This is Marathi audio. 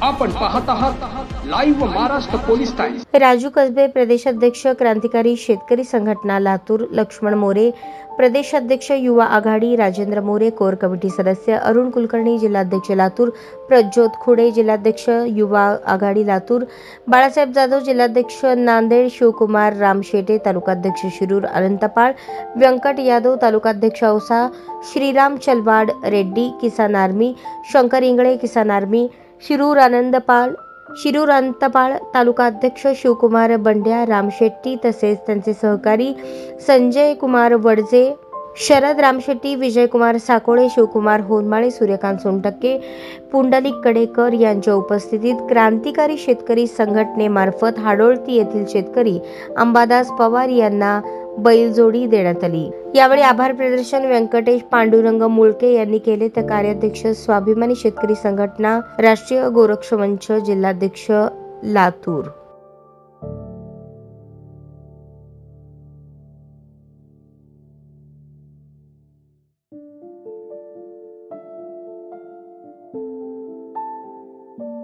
आपण पाहत आहात live Maharashtra police times. Raju Kasbe प्रदेशाध्यक्ष क्रांतिकारी शेतकरी संघटना लातूर, लक्ष्मण मोरे प्रदेशाध्यक्ष युवा आघाडी, राजेंद्र मोरे कोर कमिटी सदस्य, अरुण कुलकर्णी जिल्हाध्यक्ष लातूर, प्रज्योत खुडे जिल्हाध्यक्ष युवा आघाडी लातूर, बाळासाहेब जाधव जिल्हाध्यक्ष नांदेड, शिवकुमार रामशेटे तालुकाध्यक्ष शिरूर, अनंतपाळ व्यंकट यादव तालुकाध्यक्ष औसा, श्रीराम चलवाड रेड्डी किसान आर्मी, शंकर इंगळे किसान आर्मी, शिरूर अनंतपाळ तालुकाध्यक्ष शिवकुमार बंड्या रामशेट्टी तसेच त्यांचे सहकारी संजय कुमार वडजे, शरद रामशेट्टी, विजयकुमार साकोळे, शिवकुमार होनमाळे, सूर्यकांत सोनटक्के, पुंडलिक कडेकर यांच्या उपस्थितीत क्रांतिकारी शेतकरी संघटनेमार्फत हाडोळती येथील शेतकरी अंबादास पवार यांना बैलजोडी देण्यात आली। यावेळी आभार प्रदर्शन व्यंकटेश पांडुरंग मुळके यांनी केले तर कार्याध्यक्ष स्वाभिमानी शेतकरी संघटना, राष्ट्रीय गोरक्ष मंच जिल्हाध्यक्ष लातूर।